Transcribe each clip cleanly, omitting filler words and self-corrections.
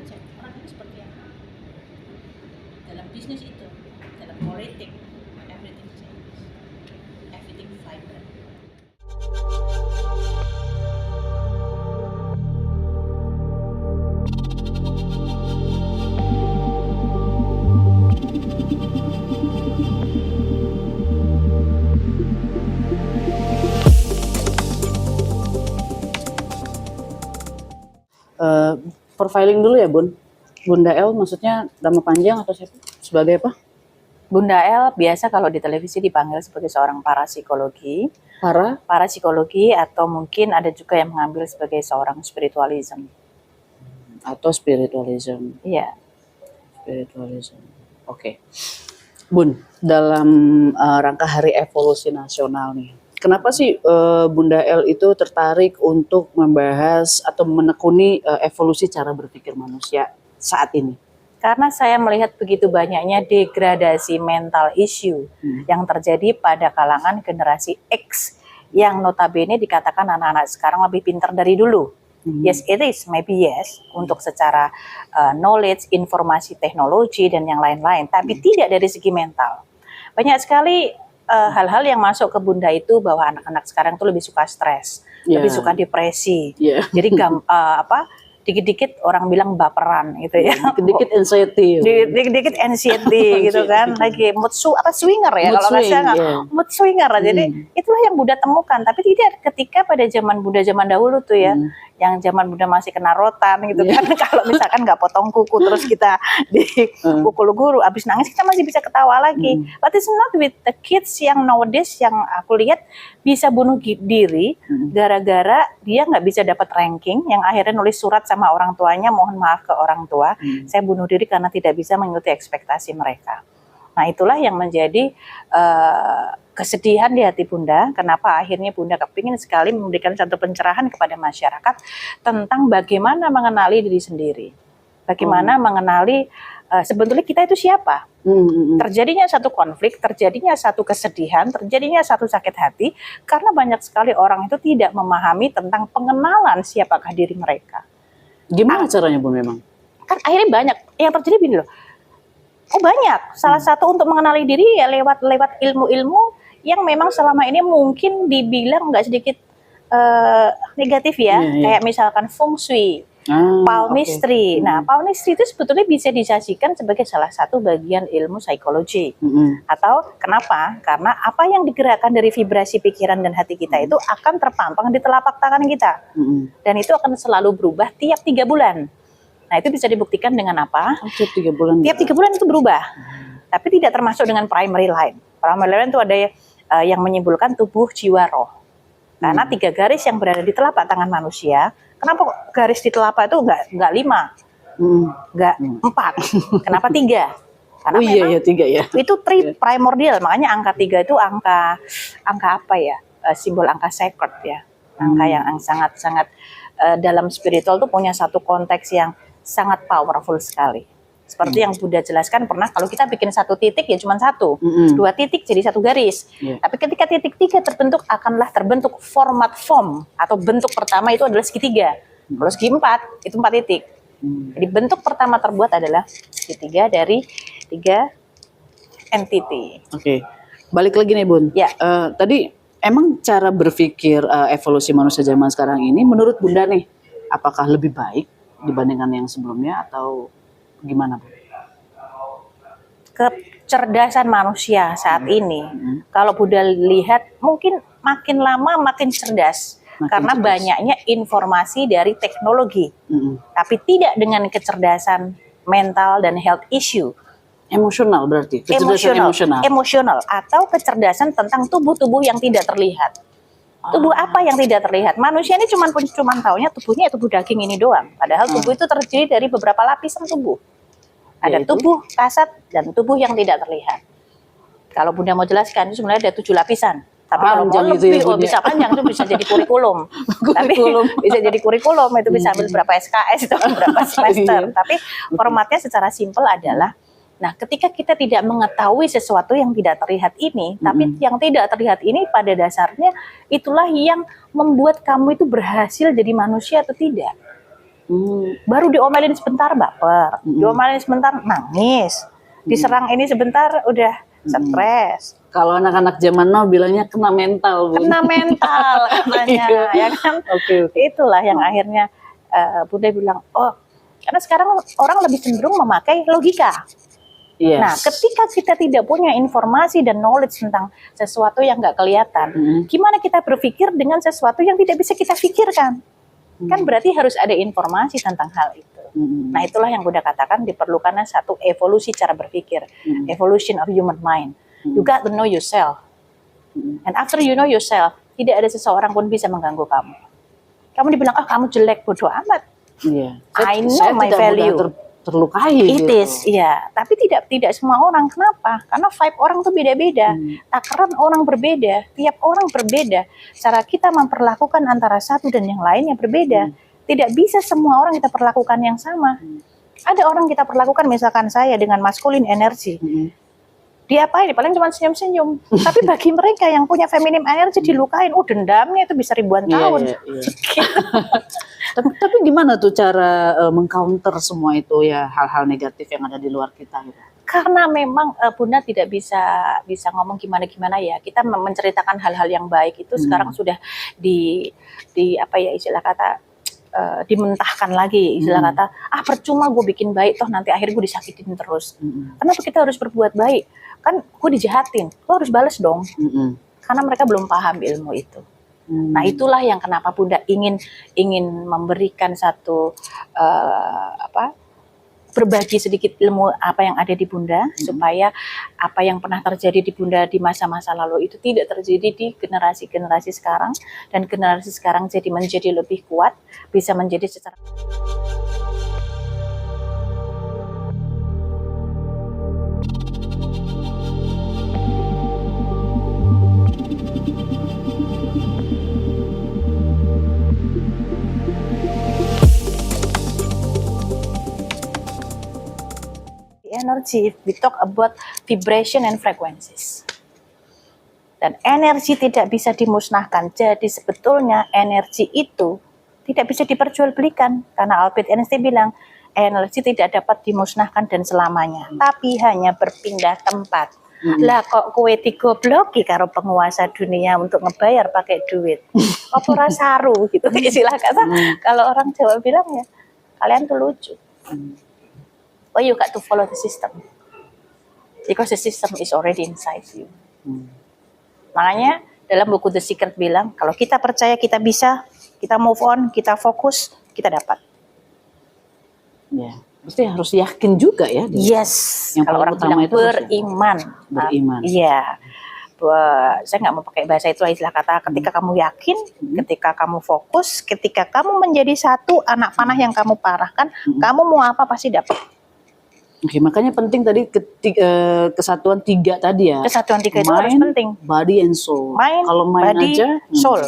cek orang itu seperti apa. Dalam bisnis itu, dalam politik, everything changes, everything vibrant. Profiling dulu ya Bun. Bunda El maksudnya nama panjang atau siapa? Sebagai apa? Bunda El biasa kalau di televisi dipanggil sebagai seorang parapsikologi atau mungkin ada juga yang mengambil sebagai seorang spiritualism. Atau spiritualism. Iya. Spiritualism. Oke. Bun, dalam rangka Hari Evolusi Nasional nih, kenapa sih Bunda El itu tertarik untuk membahas atau menekuni evolusi cara berpikir manusia saat ini? Karena saya melihat begitu banyaknya degradasi mental issue yang terjadi pada kalangan generasi X yang notabene dikatakan anak-anak sekarang lebih pintar dari dulu. Yes, it is, maybe yes, untuk secara knowledge, informasi, teknologi, dan yang lain-lain. Tapi tidak dari segi mental. Banyak sekali hal-hal yang masuk ke Bunda itu bahwa anak-anak sekarang tuh lebih suka stres, lebih suka depresi. Jadi dikit-dikit orang bilang baperan gitu ya. Dikit-dikit anxiety. Dikit-dikit anxiety gitu kan. Lagi mood swinger ya kalau nggak salah. Mood swinger. Jadi itulah yang Buddha temukan. Tapi tidak ketika pada zaman Buddha zaman dahulu tuh ya. Yang zaman Buddha masih kena rotan gitu kan. Kalau misalkan nggak potong kuku terus kita dipukul guru, abis nangis kita masih bisa ketawa lagi. But it's not with the kids yang nowadays yang aku lihat bisa bunuh diri gara-gara dia nggak bisa dapat ranking, yang akhirnya nulis surat sama orang tuanya, mohon maaf ke orang tua, saya bunuh diri karena tidak bisa mengikuti ekspektasi mereka. Nah itulah yang menjadi kesedihan di hati Bunda, kenapa akhirnya Bunda kepingin sekali memberikan satu pencerahan kepada masyarakat tentang bagaimana mengenali diri sendiri, bagaimana mengenali sebetulnya kita itu siapa. Terjadinya satu konflik, terjadinya satu kesedihan, terjadinya satu sakit hati, karena banyak sekali orang itu tidak memahami tentang pengenalan siapakah diri mereka. Gimana caranya Bu memang? Kan akhirnya banyak yang terjadi begini loh. Oh banyak, salah satu untuk mengenali diri ya lewat ilmu-ilmu yang memang selama ini mungkin dibilang nggak sedikit negatif ya, kayak misalkan feng shui, palmistry. Nah, palmistry itu sebetulnya bisa disajikan sebagai salah satu bagian ilmu psikologi. Atau kenapa? Karena apa yang digerakkan dari vibrasi pikiran dan hati kita itu akan terpampang di telapak tangan kita. Dan itu akan selalu berubah tiap 3 bulan. Nah, itu bisa dibuktikan dengan apa? Tiap 3 bulan. Tiap 3 bulan itu berubah. Tapi tidak termasuk dengan primary line. Primary line itu ada yang menyimpulkan tubuh, jiwa, roh. Karena 3 garis yang berada di telapak tangan manusia, kenapa garis di telapak itu enggak 5, enggak 4, kenapa 3? Karena memang 3 ya. Itu primordial, makanya angka 3 itu angka apa ya? Simbol angka sacred ya. Angka yang sangat-sangat dalam spiritual itu punya satu konteks yang sangat powerful sekali. Seperti yang Buddha jelaskan, pernah kalau kita bikin 1 titik ya cuma 1, 2 titik jadi 1 garis. Tapi ketika titik 3 terbentuk, akanlah terbentuk format form atau bentuk pertama itu adalah segitiga. Kalau segi 4 itu 4 titik. Jadi bentuk pertama terbuat adalah segitiga dari 3 entity. Oke. Balik lagi nih Bun. Ya. Tadi emang cara berpikir evolusi manusia zaman sekarang ini menurut Bunda nih, apakah lebih baik dibandingkan yang sebelumnya atau gimana Bu? Kecerdasan manusia saat ini, kalau Buddha lihat mungkin makin lama makin cerdas. Karena banyaknya informasi dari teknologi. Tapi tidak dengan kecerdasan mental dan health issue. Emosional berarti? Kecerdasan emosional atau kecerdasan tentang tubuh-tubuh yang tidak terlihat. Tubuh apa yang tidak terlihat? Manusia ini cuma taunya tubuhnya tubuh daging ini doang. Padahal tubuh itu terdiri dari beberapa lapisan tubuh. Ada tubuh kasat dan tubuh yang tidak terlihat. Kalau Bunda mau jelaskan, itu sebenarnya ada 7 lapisan. Tapi kalau mau lebih, bisa panjang, itu bisa jadi kurikulum. Tapi bisa jadi kurikulum, itu bisa ambil berapa SKS, itu berapa semester. Tapi formatnya secara simpel adalah, nah ketika kita tidak mengetahui sesuatu yang tidak terlihat ini, tapi yang tidak terlihat ini pada dasarnya itulah yang membuat kamu itu berhasil jadi manusia atau tidak. Baru diomelin sebentar baper, diomelin sebentar nangis, diserang ini sebentar udah stres. Kalau anak-anak zaman now bilangnya kena mental, Bun. Kena mental katanya, ya kan? Oke. Itulah yang akhirnya Bunda bilang, oh, karena sekarang orang lebih cenderung memakai logika. Yes. Nah, ketika kita tidak punya informasi dan knowledge tentang sesuatu yang nggak kelihatan, gimana kita berpikir dengan sesuatu yang tidak bisa kita pikirkan? Kan berarti harus ada informasi tentang hal itu. Nah, itulah yang Bunda katakan diperlukannya satu evolusi cara berpikir, evolution of human mind. You got to know yourself. And after you know yourself, tidak ada seseorang pun bisa mengganggu kamu. Kamu dibilang, kamu jelek, bodoh amat. Iya. I know Saya my tidak value. mudah terlukai. It gitu. is, ya. Tapi tidak semua orang. Kenapa? Karena vibe orang tuh beda-beda. Takaran orang berbeda. Tiap orang berbeda. Cara kita memperlakukan antara satu dan yang lain yang berbeda. Tidak bisa semua orang kita perlakukan yang sama. Ada orang kita perlakukan, misalkan saya dengan masculine energy. Diapain? Paling cuma senyum-senyum. Tapi bagi mereka yang punya feminine energy dilukain, dendamnya itu bisa ribuan tahun. Tapi gimana tuh cara mengcounter semua itu ya, hal-hal negatif yang ada di luar kita gitu? Karena memang Bunda tidak bisa ngomong gimana ya. Kita menceritakan hal-hal yang baik itu sekarang sudah di apa ya istilah kata dimentahkan lagi, istilah kata percuma gue bikin baik toh nanti akhirnya gue disakitin terus. Kenapa kita harus berbuat baik? Kan gue dijahatin, gue harus balas dong. Karena mereka belum paham ilmu itu. Nah, itulah yang kenapa Bunda ingin memberikan satu berbagi sedikit ilmu apa yang ada di Bunda, supaya apa yang pernah terjadi di Bunda di masa-masa lalu itu tidak terjadi di generasi-generasi sekarang, dan generasi sekarang menjadi lebih kuat, bisa menjadi secara energy. We talk about vibration and frequencies. Dan energi tidak bisa dimusnahkan. Jadi sebetulnya energi itu tidak bisa diperjualbelikan. Karena Albert Einstein bilang, energi tidak dapat dimusnahkan dan selamanya. Tapi hanya berpindah tempat. Lah kok kue digobloki karo penguasa dunia untuk ngebayar pakai duit. Apa rasaru gitu istilah kata. Kalau orang Jawa bilang ya, kalian tuh lucu. Oh, you got to follow the system. Because the system is already inside you. Makanya dalam buku The Secret bilang, kalau kita percaya kita bisa, kita move on, kita fokus, kita dapat. Ya, mesti harus yakin juga ya. Yes. Yang kalau orang bilang itu beriman. Beriman. Iya. Saya nggak mau pakai bahasa itu, istilah kata ketika kamu yakin, ketika kamu fokus, ketika kamu menjadi satu anak panah yang kamu parahkan, kamu mau apa pasti dapat. Oke, makanya penting tadi kesatuan tiga tadi ya. Kesatuan tiga itu harus penting. Body and soul. Mind, kalau mind body, aja, soul.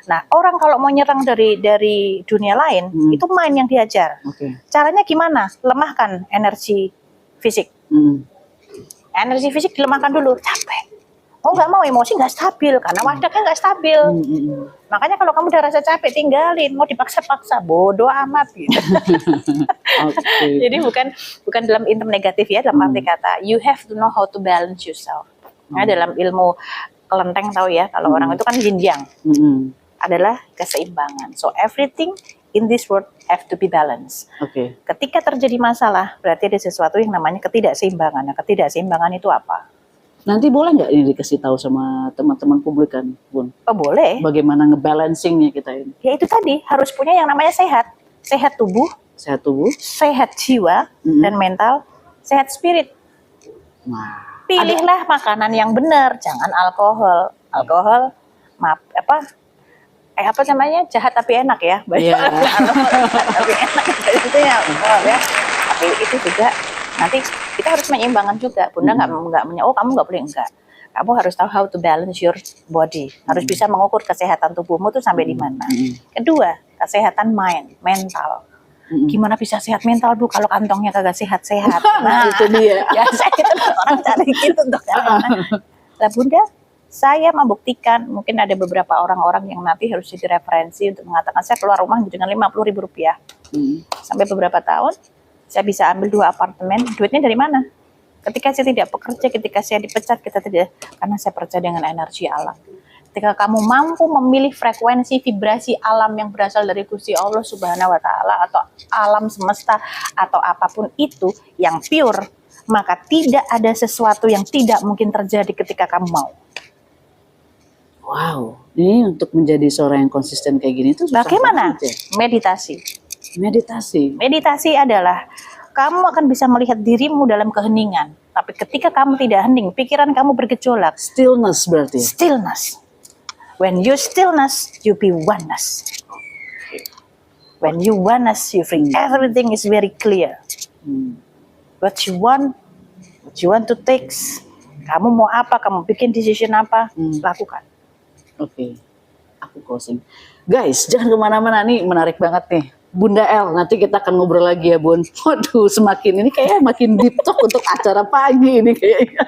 Nah, orang kalau mau nyerang dari dunia lain, itu mind yang diajar. Caranya gimana? Lemahkan energi fisik. Energi fisik dilemahkan dulu, capek. Oh nggak mau, emosi nggak stabil karena wadahnya nggak stabil. Makanya kalau kamu udah rasa capek tinggalin, mau dipaksa-paksa bodoh amat gitu. Jadi bukan dalam intem negatif ya, dalam arti kata you have to know how to balance yourself. Nah, dalam ilmu kelenteng tahu ya, kalau orang itu kan yin yang adalah keseimbangan. So everything in this world have to be balanced. Ketika terjadi masalah, berarti ada sesuatu yang namanya ketidakseimbangan. Nah, ketidakseimbangan itu apa? Nanti boleh nggak ini dikasih tahu sama teman-teman publik kan, Bun? Oh boleh. Bagaimana ngebalancingnya kita ini? Ya itu tadi, harus punya yang namanya sehat. Sehat tubuh, sehat jiwa dan mental, sehat spirit. Nah, pilihlah makanan yang benar, jangan alkohol. Alkohol, apa namanya, jahat tapi enak ya. Tapi enak, itu ya, ya. Tapi itu juga nanti kita harus menyeimbangkan juga. Bunda nggak oh kamu nggak boleh, enggak. Kamu harus tahu how to balance your body. Harus bisa mengukur kesehatan tubuhmu tuh sampai di mana. Kedua, kesehatan mind, mental. Gimana bisa sehat mental Bu kalau kantongnya kagak sehat-sehat? Nah, itu dia. Biasa itu orang cari gitu untuk Lah Bunda, saya membuktikan, mungkin ada beberapa orang-orang yang nanti harus jadi referensi untuk mengatakan saya keluar rumah dengan Rp50.000. Sampai beberapa tahun, saya bisa ambil 2 apartemen. Duitnya dari mana? Ketika saya tidak bekerja, ketika saya dipecat, kita tidak, karena saya percaya dengan energi alam. Ketika kamu mampu memilih frekuensi vibrasi alam yang berasal dari Gusti Allah Subhanahu wa Ta'ala, atau alam semesta, atau apapun itu yang pure, maka tidak ada sesuatu yang tidak mungkin terjadi ketika kamu mau. Wow, ini untuk menjadi seorang yang konsisten kayak gini tuh susah Bagaimana? banget ya. Meditasi. Meditasi. Meditasi adalah kamu akan bisa melihat dirimu dalam keheningan. Tapi ketika kamu tidak hening, pikiran kamu bergejolak. Stillness berarti. Stillness. When you stillness, you be oneness. When you oneness, you feel everything is very clear. What you want to take. Kamu mau apa? Kamu bikin decision apa? Lakukan. Oke. Aku closing. Guys, jangan kemana-mana nih, menarik banget nih. Bunda El, nanti kita akan ngobrol lagi ya Bun. Waduh, semakin ini kayaknya makin deep talk untuk acara pagi ini kayaknya.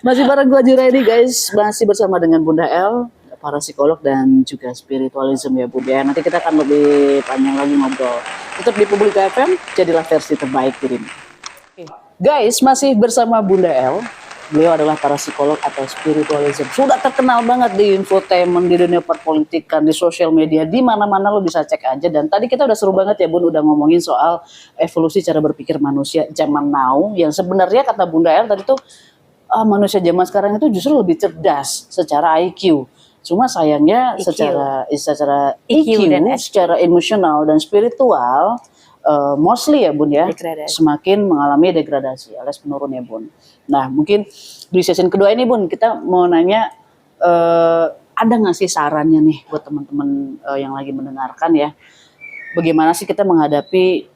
Masih bareng gue Juraidi guys, masih bersama dengan Bunda El, para psikolog dan juga spiritualism ya Bunda ya. Nanti kita akan lebih panjang lagi ngobrol. Tetap di Publika FM, jadilah versi terbaik dirimu. Guys, masih bersama Bunda El. Beliau adalah para psikolog atau spiritualism. Sudah terkenal banget di infotainment, di dunia perpolitikan, di sosial media, di mana-mana lo bisa cek aja. Dan tadi kita udah seru banget ya Bun, udah ngomongin soal evolusi cara berpikir manusia zaman now. Yang sebenarnya kata Bunda El tadi tuh manusia zaman sekarang itu justru lebih cerdas secara IQ. Cuma sayangnya EQ. secara EQ EQ, dan secara emosional dan spiritual, mostly ya Bun ya, Degradasi. semakin mengalami degradasi alias menurun ya Bun. Nah mungkin di session kedua ini Bun, kita mau nanya, ada nggak sih sarannya nih buat teman-teman yang lagi mendengarkan ya, bagaimana sih kita menghadapi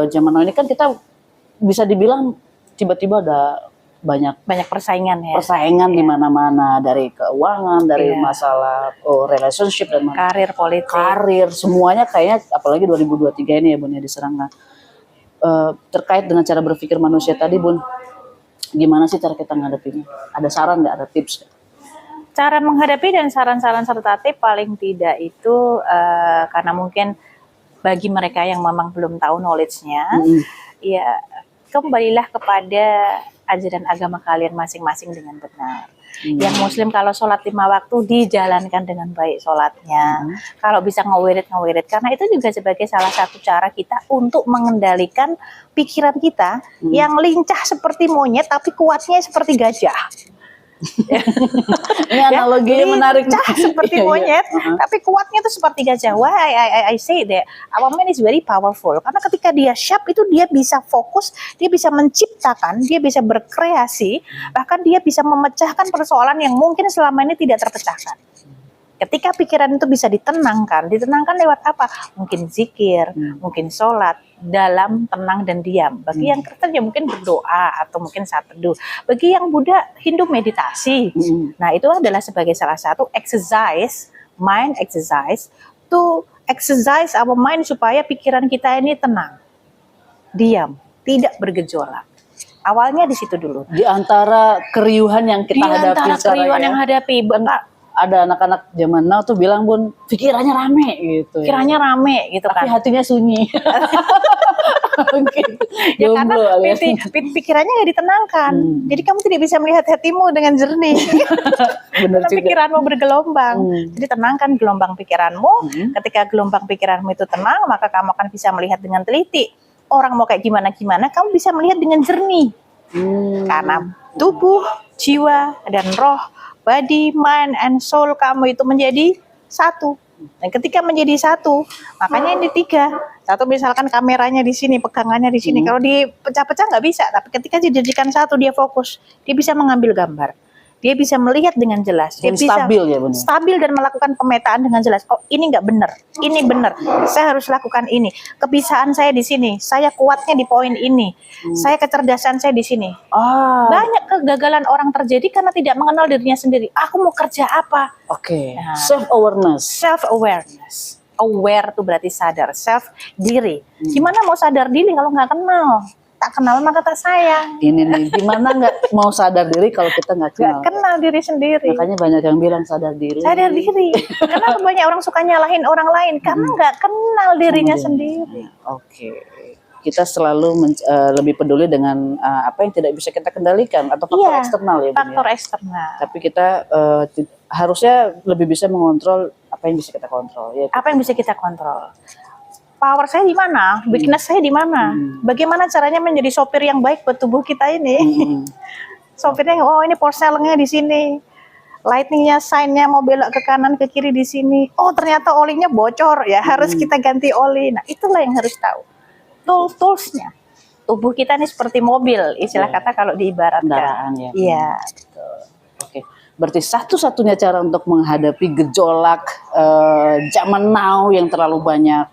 zaman now ini, kan kita bisa dibilang tiba-tiba ada banyak persaingan ya. persaingan di mana-mana, dari keuangan, dari Iya. masalah relationship dan Karir politik. karir, semuanya kayaknya apalagi 2023 ini ya Bun ya diserang. Nah, terkait dengan cara berpikir manusia tadi Bun, gimana sih cara kita menghadapinya? Ada saran nggak? Ada tips nggak? Cara menghadapi dan saran-saran serta tip paling tidak itu karena mungkin bagi mereka yang memang belum tahu knowledge-nya, ya kembalilah kepada ajaran agama kalian masing-masing dengan benar. Yang Muslim kalau sholat 5 waktu dijalankan dengan baik sholatnya. Kalau bisa ngewirid. Karena itu juga sebagai salah satu cara kita untuk mengendalikan pikiran kita yang lincah seperti monyet tapi kuatnya seperti gajah. Ini analoginya menarik. Lincah seperti Iya, iya. monyet, tapi kuatnya itu seperti gajah. Why I say that our mind is very powerful. Karena ketika dia sharp itu dia bisa fokus, dia bisa menciptakan, dia bisa berkreasi, bahkan dia bisa memecahkan persoalan yang mungkin selama ini tidak terpecahkan. Ketika pikiran itu bisa ditenangkan lewat apa? Mungkin zikir, mungkin sholat, dalam tenang dan diam. Bagi yang Kristen ya mungkin berdoa atau mungkin saat teduh. Bagi yang Buddha, Hindu meditasi. Nah itu adalah sebagai salah satu exercise, mind exercise, to exercise our mind supaya pikiran kita ini tenang, diam, tidak bergejolak. Awalnya di situ dulu. Di antara keriuhan yang kita hadapi sekarang keriuhan ya, yang hadapi, ada anak-anak zaman now tuh bilang Bun, pikirannya rame gitu. pikirannya rame gitu Tapi kan. hatinya sunyi. Mungkin Ya karena jomblo kali ya. pikirannya nggak ditenangkan. Jadi kamu tidak bisa melihat hatimu dengan jernih. Bener Karena juga. pikiranmu bergelombang. Jadi tenangkan gelombang pikiranmu. Ketika gelombang pikiranmu itu tenang, maka kamu akan bisa melihat dengan teliti. Orang mau kayak gimana, kamu bisa melihat dengan jernih. Karena tubuh, jiwa, dan roh, body, mind, and soul kamu itu menjadi satu. Dan ketika menjadi satu, makanya ini 3. Satu misalkan kameranya di sini, pegangannya di sini. Kalau dipecah-pecah nggak bisa. Tapi ketika dijadikan satu, dia fokus. Dia bisa mengambil gambar. Dia bisa melihat dengan jelas. Dia Dan bisa stabil ya Bun. stabil dan melakukan pemetaan dengan jelas. Oh ini nggak benar, ini benar. Saya harus lakukan ini. Kebisaan saya di sini. Saya kuatnya di poin ini. Saya kecerdasan saya di sini. Banyak kegagalan orang terjadi karena tidak mengenal dirinya sendiri. Aku mau kerja apa? Oke. Nah. Self awareness. Self awareness. Aware itu berarti sadar. Self diri. Gimana mau sadar diri kalau nggak kenal? tak kenal maka tak sayang. Ini nih, gimana nggak mau sadar diri kalau kita nggak kenal? Gak kenal diri sendiri. Makanya banyak yang bilang sadar diri. Sadar diri. Kenapa banyak orang suka nyalahin orang lain? Karena nggak kenal dirinya sendiri. Oke. Kita selalu lebih peduli dengan apa yang tidak bisa kita kendalikan atau faktor Iya, eksternal ya, Bun, faktor ya. eksternal. Tapi kita harusnya lebih bisa mengontrol apa yang bisa kita kontrol. Ya. Apa yang bisa kita kontrol? Power saya di mana? Weakness saya di mana? Bagaimana caranya menjadi sopir yang baik buat tubuh kita ini? Sopirnya, oh ini porselnya di sini, lightingnya, sign-nya mau belok ke kanan ke kiri di sini. Oh ternyata olinya bocor ya, harus kita ganti oli. Nah itulah yang harus tahu. Toolsnya. Tubuh kita ini seperti mobil, istilah kata kalau diibaratkan. Kendaraan ya. Iya. Oke. Berarti satu-satunya cara untuk menghadapi gejolak zaman now yang terlalu banyak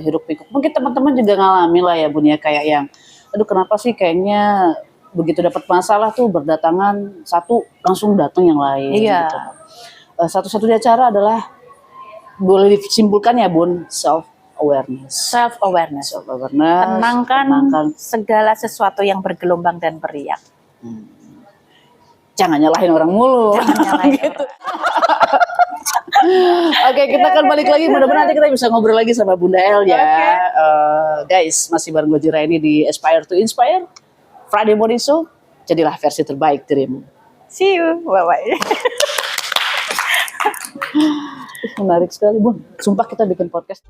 hiruk pikuk. Mungkin teman-teman juga ngalami lah ya, Bun, ya, kayak yang aduh kenapa sih kayaknya begitu dapat masalah tuh berdatangan satu langsung datang yang lain. Iya. Gitu. Satu-satunya cara adalah boleh disimpulkan ya, Bun, self awareness. Tenangkan segala sesuatu yang bergelombang dan beriak. Jangan nyalahin orang mulu. Gitu. Oke, kita akan balik lagi. Mudah-mudahan nanti kita bisa ngobrol lagi sama Bunda El ya. Guys, masih bareng Gojira ini di Aspire to Inspire Friday Morning Show. Jadilah versi terbaik dirimu. See you, bye-bye. Menarik sekali, Bun. Sumpah kita bikin podcast.